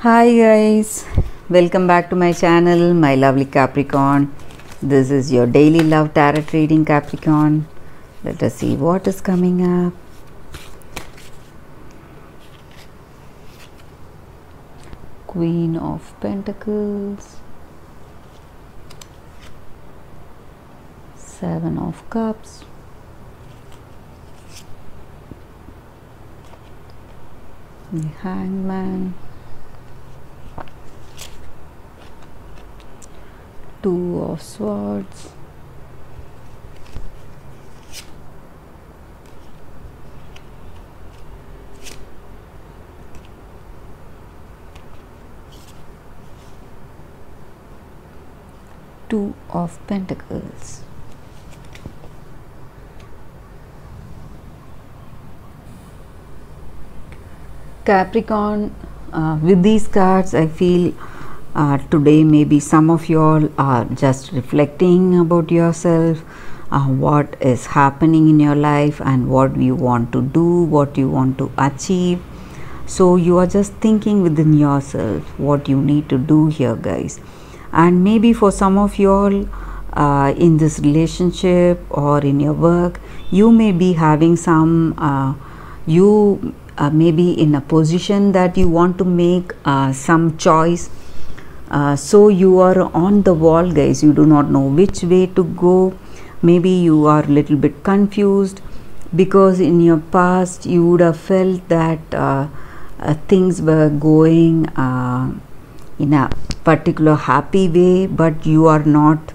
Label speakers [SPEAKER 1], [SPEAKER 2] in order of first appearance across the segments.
[SPEAKER 1] Hi guys, welcome back to my channel, my lovely Capricorn. This is your daily love tarot reading, Capricorn. Let us see what is coming up. Queen of Pentacles, Seven of Cups, the Hangman, Two of Swords, Two of Pentacles. Capricorn, with these cards I feel today maybe some of you all are just reflecting about yourself, what is happening in your life and what you want to do, what you want to achieve. So you are just thinking within yourself what you need to do here, guys. And maybe for some of you all in this relationship or in your work, you may be having some maybe in a position that you want to make some choice. So you are on the wall, guys. You do not know which way to go. Maybe you are a little bit confused because in your past you would have felt that things were going in a particular happy way, but you are not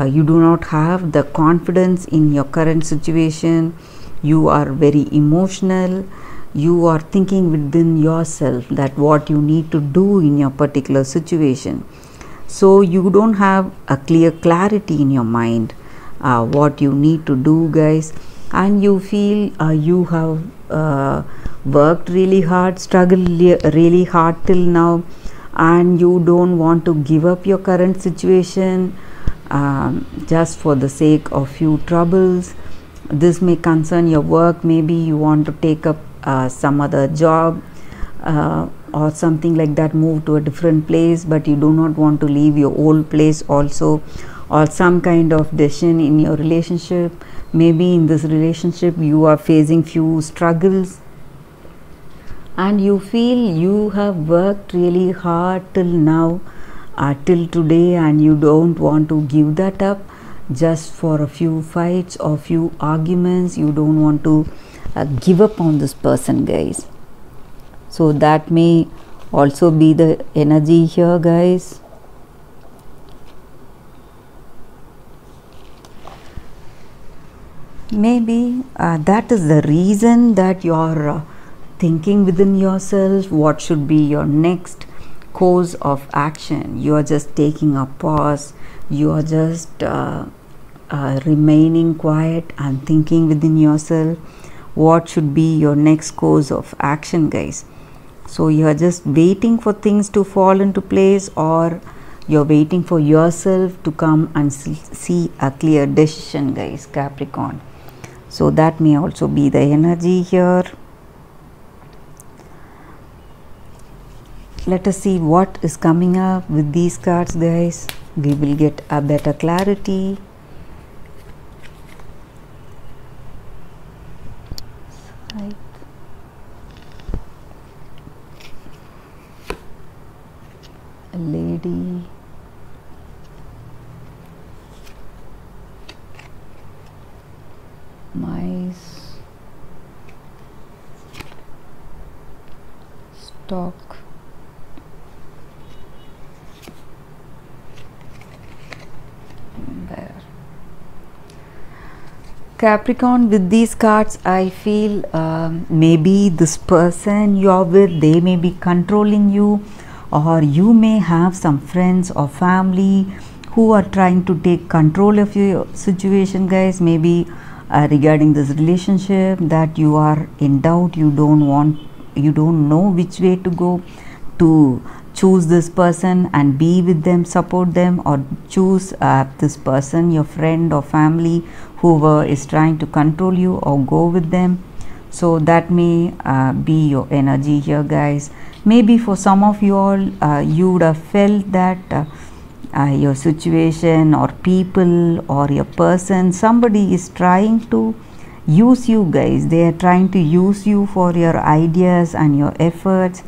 [SPEAKER 1] you do not have the confidence in your current situation. You are very emotional. You are thinking within yourself that what you need to do in your particular situation. So you don't have a clear clarity in your mind what you need to do, guys, and you feel you have worked really hard, struggled really hard till now, and you don't want to give up your current situation just for the sake of few troubles. This may concern your work. Maybe you want to take up some other job or something like that, move to a different place, but you do not want to leave your old place also, or some kind of decision in your relationship. Maybe in this relationship you are facing few struggles and you feel you have worked really hard till now, till today, and you don't want to give that up just for a few fights or few arguments. You don't want to give up on this person, guys. So that may also be the energy here, guys. Maybe that is the reason that you are thinking within yourself what should be your next course of action. You are just taking a pause. You are just remaining quiet and thinking within yourself what should be your next course of action, guys. So you are just waiting for things to fall into place, or you're waiting for yourself to come and see a clear decision, guys, Capricorn. So that may also be the energy here. Let us see what is coming up with these cards, guys. We will get a better clarity. A lady, mice, stock, bear. Capricorn, with these cards I feel maybe this person you're with, they may be controlling you, or you may have some friends or family who are trying to take control of your situation, guys. Maybe regarding this relationship that you are in doubt, you don't know which way to go, to choose this person and be with them, support them, or choose this person, your friend or family, whoever is trying to control you, or go with them. So that may be your energy here, guys. Maybe for some of you all, you would have felt that your situation or people or your person, somebody is trying to use you, guys. They are trying to use you for your ideas and your efforts,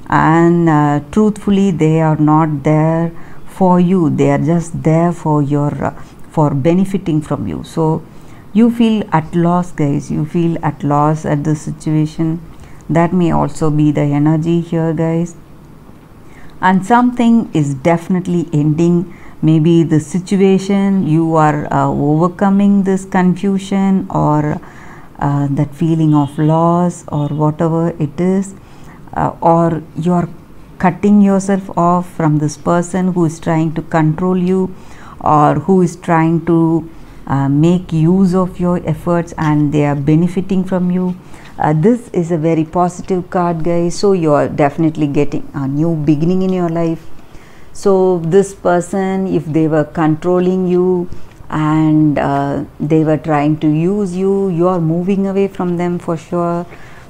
[SPEAKER 1] and truthfully they are not there for you. They are just there for your for benefiting from you. So you feel at loss, guys. You feel at loss at the situation. That may also be the energy here, guys. And something is definitely ending. Maybe the situation, you are overcoming this confusion or that feeling of loss or whatever it is, or you are cutting yourself off from this person who is trying to control you or who is trying to make use of your efforts, and they are benefiting from you. This is a very positive card, guys. So you are definitely getting a new beginning in your life. So this person, if they were controlling you and they were trying to use you, you are moving away from them for sure.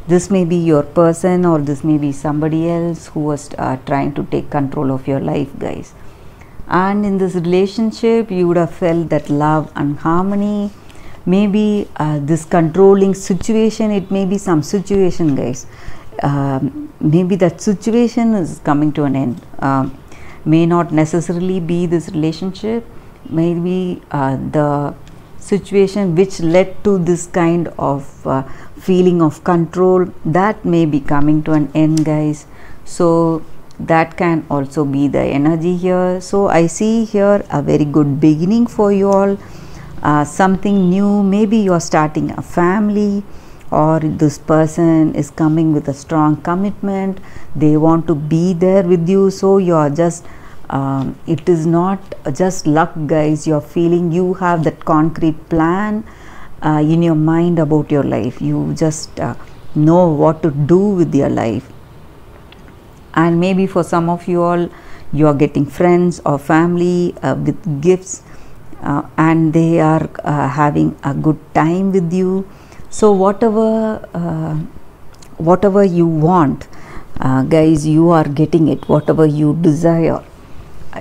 [SPEAKER 1] This may be your person, or this may be somebody else who was trying to take control of your life, guys. And in this relationship, you would have felt that love and harmony. Maybe this controlling situation, it may be some situation, guys. Maybe that situation is coming to an end. May not necessarily be this relationship. Maybe the situation which led to this kind of feeling of control, that may be coming to an end, guys. So that can also be the energy here. So I see here a very good beginning for you all. Something new. Maybe you are starting a family, or this person is coming with a strong commitment. They want to be there with you. So you are just it is not just luck, guys. You're feeling you have that concrete plan in your mind about your life. You just know what to do with your life. And maybe for some of you all, you are getting friends or family with gifts, and they are having a good time with you. So whatever you want, guys, you are getting it. Whatever you desire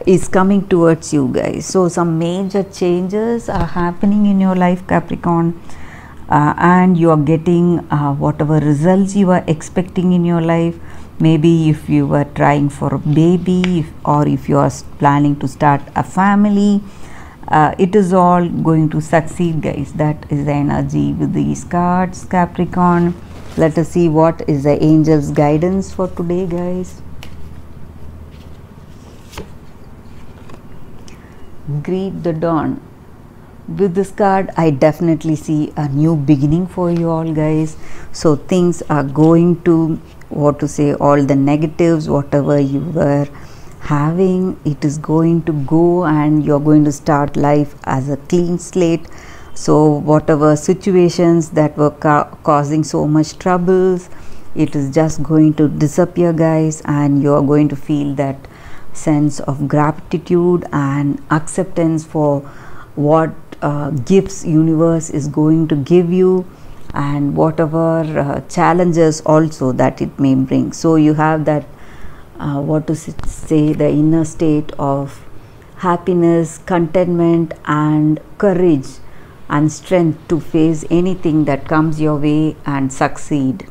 [SPEAKER 1] is coming towards you, guys. So some major changes are happening in your life, Capricorn, and you are getting whatever results you are expecting in your life. Maybe if you were trying for a baby, or if you are planning to start a family, it is all going to succeed, guys. That is the energy with these cards, Capricorn. Let us see what is the angel's guidance for today, guys. Greet the dawn. With this card, I definitely see a new beginning for you all, guys. So things are going to, what to say, all the negatives, whatever you were having, it is going to go, and you're going to start life as a clean slate. So whatever situations that were causing so much troubles, it is just going to disappear, guys, and you're going to feel that sense of gratitude and acceptance for what gifts universe is going to give you, and whatever challenges also that it may bring. So you have that what to say, the inner state of happiness, contentment, and courage and strength to face anything that comes your way and succeed,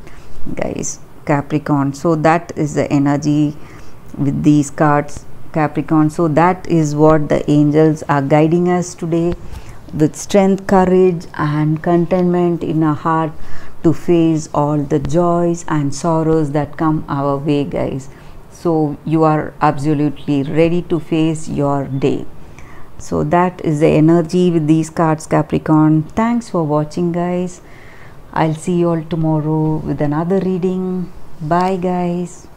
[SPEAKER 1] guys, Capricorn. So that is the energy with these cards, Capricorn. So that is what the angels are guiding us today, with strength, courage, and contentment in our heart to face all the joys and sorrows that come our way, guys. So you are absolutely ready to face your day. So that is the energy with these cards, Capricorn. Thanks for watching, guys. I'll see you all tomorrow with another reading. Bye, guys.